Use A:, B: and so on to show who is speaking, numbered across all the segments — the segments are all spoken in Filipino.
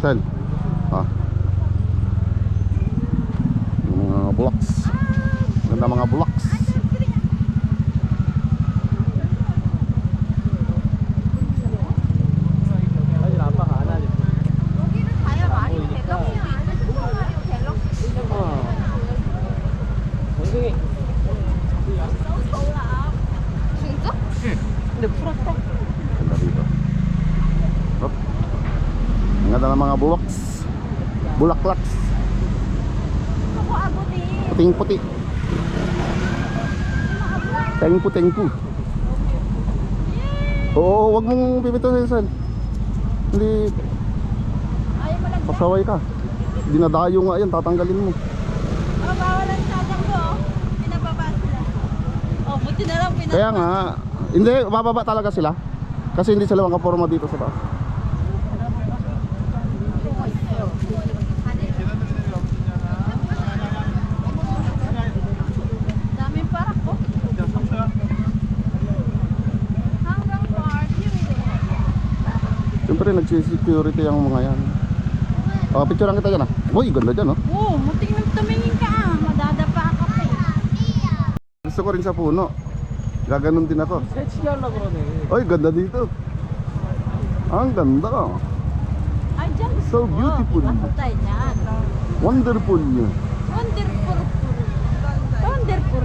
A: Saan? Ah. Yung mga blocks. Ganda mga blocks. Ganda dito. Hop. Ang ganda ng mga blocks. Bulaklaks. Puting puti. Tengpu. Oo, wag mong pipitusin, San. Hindi. Pasaway ka. Dinadayo nga yan, tatanggalin mo.
B: Bawal ang tatang ko. Pinababa sila. Buti na lang pinababa.
A: Kaya nga, hindi, bababa talaga sila. Kasi hindi sila makaporma dito sa taas.
B: Daming parak ko. Hanggang party.
A: Siyempre nagsisecurity ang mga yan. Picturean kita dyan ah. Uy, ganda dyan oh.
B: Oo, muting tumingin ka ah. Madadapa ka pa eh.
A: Gusto ko rin sa puno. Gaganon din ako. Uy, ganda dito. Ang ganda.
B: Ay, dyan.
A: So beautiful.
B: Ako tayo niyan.
A: Wonderful.
B: Wonderful. Wonderful.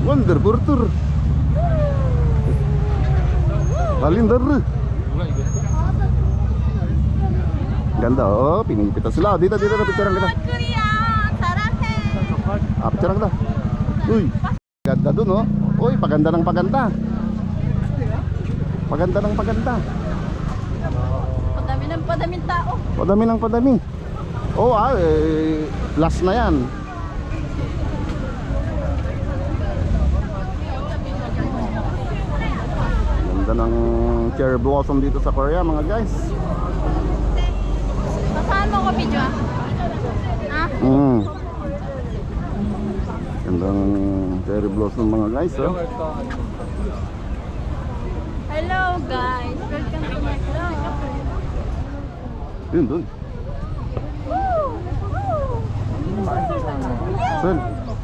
A: Wonderful tour. Kalindar. Ganda oh, pinipita sila. Dito na picturean kita.
B: Korea, sarap eh.
A: Picturean kita. Uy, ganda dun oh. Uy, paganda ng paganda. Paganda ng paganda.
B: Padami ng padaming tao.
A: Padami ng padami. Oh, last na yan. Ganda ng cherry blossom dito sa Korea, mga guys.
B: Saan mo ko video ah? Ha?
A: Gandang cherry blossom, mga guys, oh.
B: Hello guys, welcome to my vlog.
A: Yun, dun. Saan?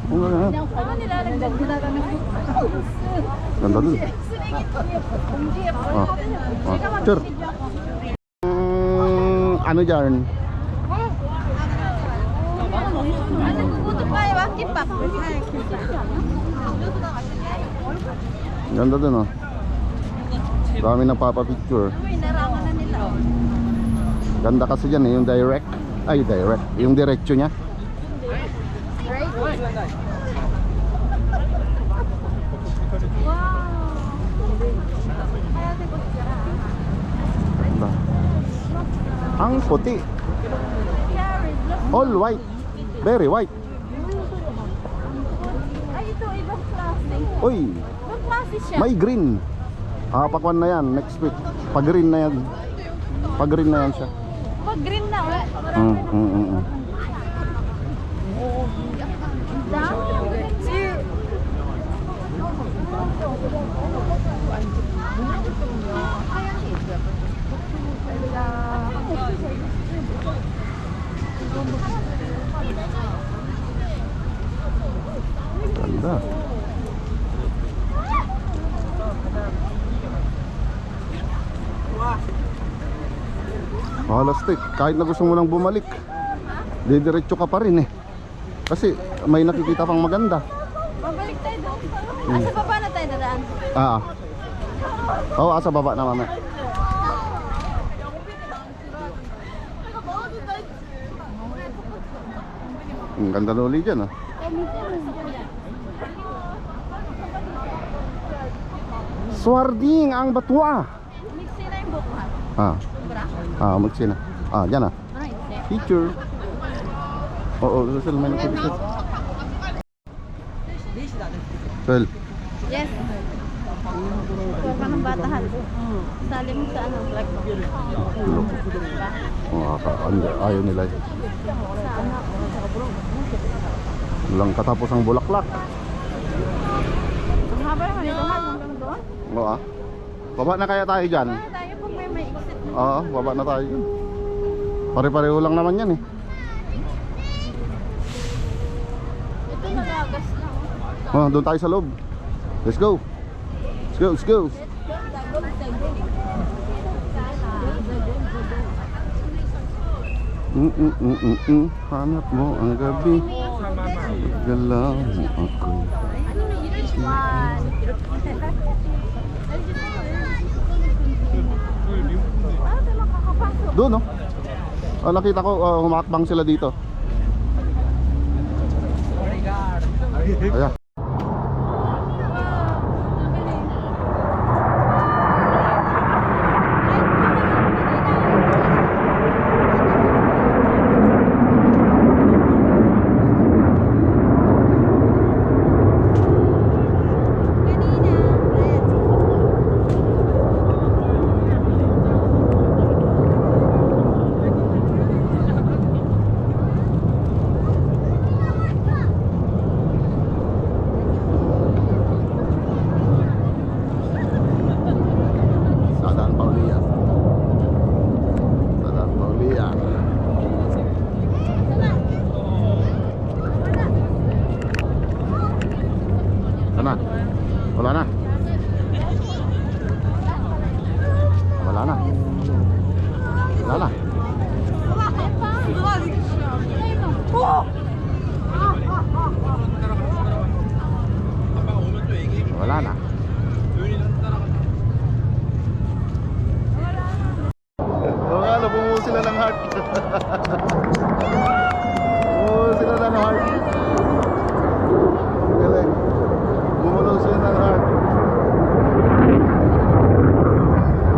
B: Ano nilalagdag nila kami?
A: Ganda dun. Sure. Ano dyan?
B: Ano puto pa yung kipap?
A: Ganda dun oh. Dami nagpapapicture.
B: Uy, narangan na nila oh.
A: Ganda kasi dyan eh, yung direct. Ay, direct. Yung diretso niya.
B: Right? Wow.
A: Ganda. Ang puti. All white. Very white.
B: Ay, ito ibang klase.
A: Uy,
B: Ibang klase siya.
A: may green. Pakwan na yan next week. Pag green na yan. Pag green na yan siya.
B: Pag green na oh.
A: Ganda. Halastik, kahit na gusto mo lang bumalik, didiretso ka pa rin eh. Kasi may nakikita pang maganda.
B: Babalik tayo doon. Sa baba na tayo dadaan.
A: Oo, sa baba na mamaya. Ang ganda na ulit dyan ah. Swarding ang batwa.
B: Mixi na yung bukas. Sobra?
A: Magsina. Dyan ah.
B: Ay, hindi.
A: Picture. Oo, Rosel, may nakikita. Rosel.
B: Yes. Ito ka ng batahan. Sali mo sa ano, vlog mo.
A: Ayaw nila eh.
B: Sa anak.
A: Walang katapos ang bulaklak.
B: Ang haba naman ito, hanggang doon.
A: Oo ah. Baba na kaya tayo dyan?
B: Baba tayo pag may exit.
A: Oo, baba na tayo dyan. Pare-pareho lang naman yan eh.
B: Ito nalagas na.
A: Oh, doon tayo sa loob. Let's go. Let's go, let's go. Hanap mo ang gabi. Galaw mo ako. Doon no? Oh, nakita ko humakbang sila dito. Ayan. Sadaan Paulia. Sadaan Paulia. Sana? Wala na. Wala na. Wala na. Wala na. Oo nga, bumuo sila ng heart. Bumuo sila ng heart. Galing. Bumuo sila ng heart.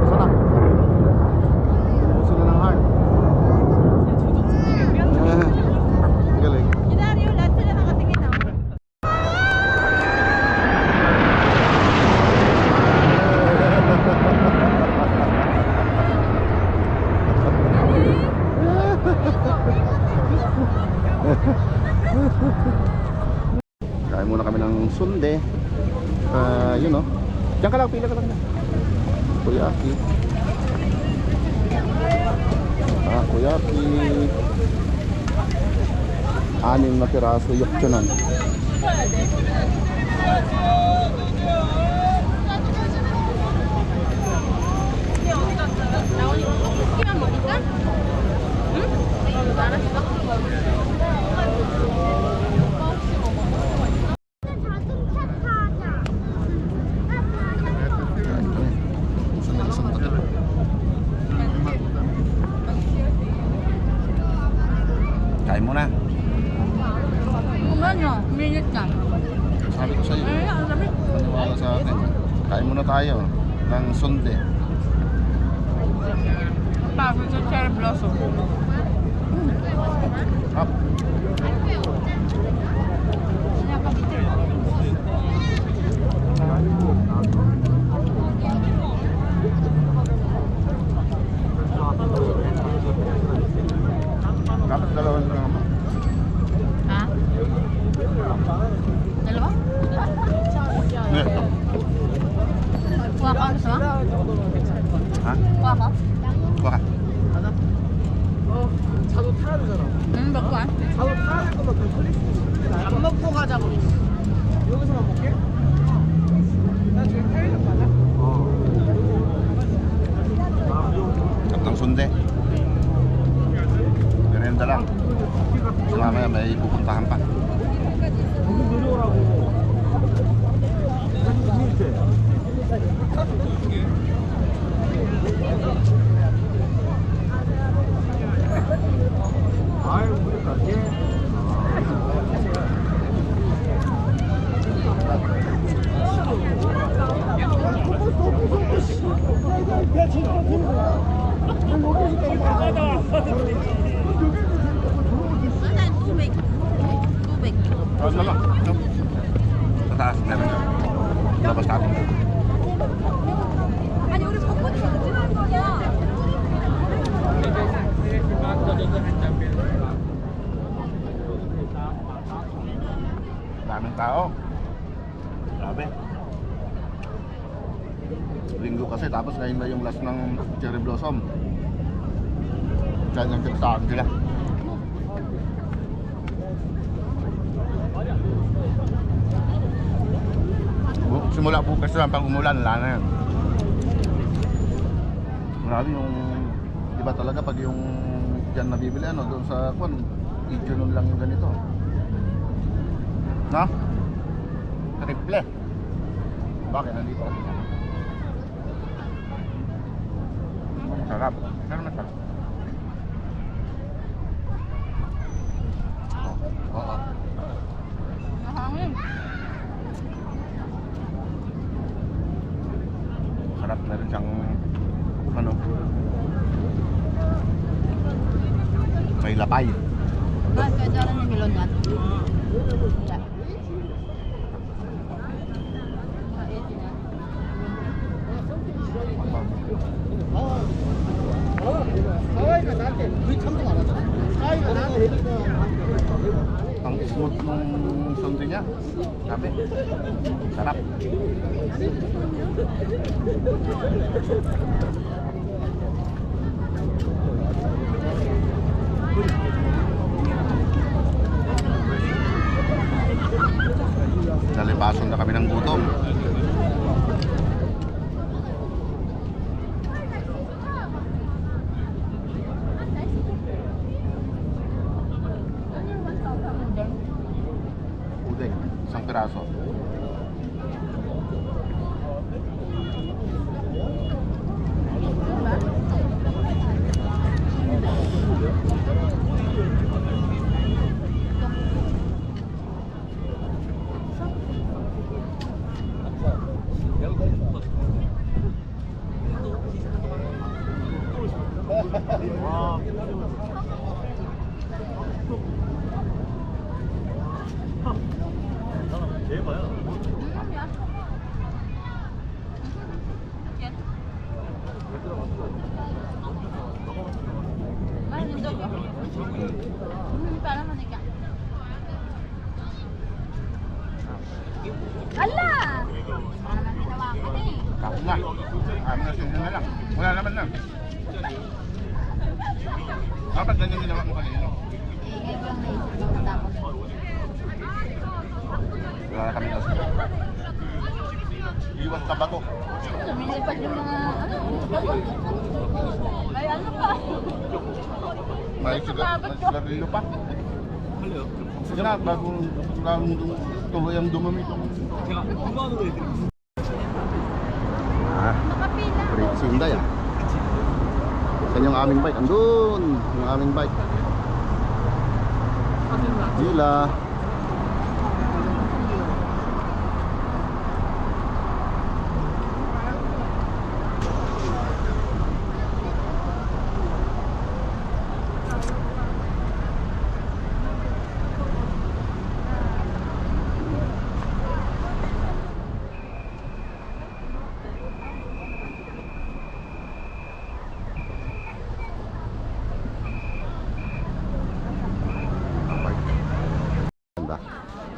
A: Sana? Bumuo sila ng heart. Galing.
B: Inario, lahat sila nakatingin ako.
A: Kain muna kami ng sundae. Yun o. Diyan ka lang, pila ka lang. Kuyaki. Kuyaki. 6 na piraso yokchonan. Kain muna.
B: Kung ano, minute ka.
A: Sabi ko sa'yo.
B: Ang sabi.
A: Maniwala sa atin. Kain muna tayo ng sundae.
B: Bago sa cherry blossom.
A: Up. Dapat dalawa lang naman.
B: Ha? Dalawa?
A: Ito.
B: Kuha ka ano sa?
A: Ha?
B: Kuha ka?
A: Kuha ka.
C: 차도 타야 되잖아.
B: Bago ka?
C: 차도 타야 할 거면 그냥 클릭. 안 먹고 가자고. 여기서만 먹게? 나 지금 편의점 가자.
A: Kaptang sundae. Merienda lang. So mamaya may pupuntahan pa.
C: 거기 내려오라고. 아유, 그러니까
B: Saan? Tubig. Tubig.
A: Tapos lang. Sa taas, meron. Labas natin.
B: 아니 우리 벚꽃이 어떻게 하는 거냐?
A: Daming tao. Grabe. Linggo kasi tapos ngayon na yung last ng cherry blossom. nagsagsaan sila. Simula bukas lang pag umulan, wala na yan. Marami yung iba talaga pag yung dyan nabibili ano, doon sa kwan, video nun lang yung ganito. No? Triple. Bakit nandito? Sarap. Pero masarap. Oo.
B: Mahangin.
A: Sarap na rin siyang ano, may lapay.
B: Mas kaya dyan ni Milon yan. Wala.
C: 사와이가 나한테 거의 참도 안 하잖아. 사와이가 나한테
A: Ang smooth ng sundo niya. Sabi. Sarap. Nalipason na kami ng gutom. Udeng, isang piraso.
B: Ala! Para naman hinawakan eh.
A: Tapos na. Amin na sila na lang. Wala naman na. Dapat ganyan ginawa mo kanina.
B: Ngayon lang naisip ko matapos.
A: Wala na kami kasi. Iwas ka ba to?
B: Lumilipad yung mga ano. May ano pa.
A: May sigarilyo pa. Sige na, bagong tuloy ang dumami itong...
B: Nakapila.
A: Great Sinday ah. Saan yung aming bike? Andun! Yung aming bike. Gila.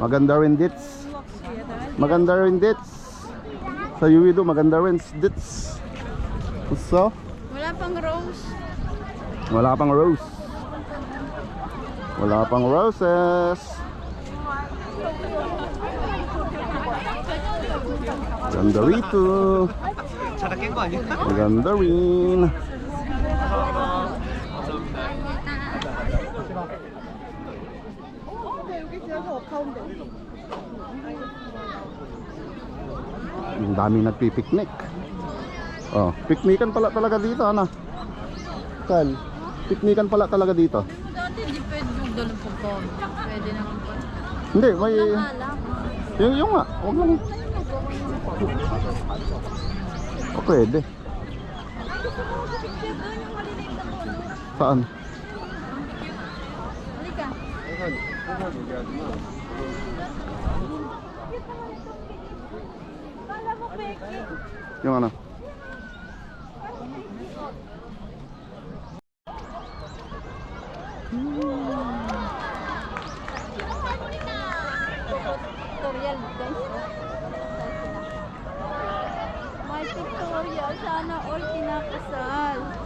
A: Maganda rin dits. Maganda rin dits. Sa Uwido maganda rin dits. So,
B: Wala pang rose.
A: wala pang rose. Wala pang roses. Maganda rito.
C: 잘한 거 아니야?
A: Maganda rin. Ang daming nagpipiknik. Oh, piknikan pala talaga dito, ano? Kal, piknikan pala talaga dito.
B: Dati hindi pwede yung doon po. Pwede naman po.
A: Hindi, may
B: Alam.
A: yung nga, wag lang. O pwede. Saan?
B: Halika. Kala mo peke.
A: Yung ano?
B: Tutorial guys. May tutorial. Sana all kinakasal.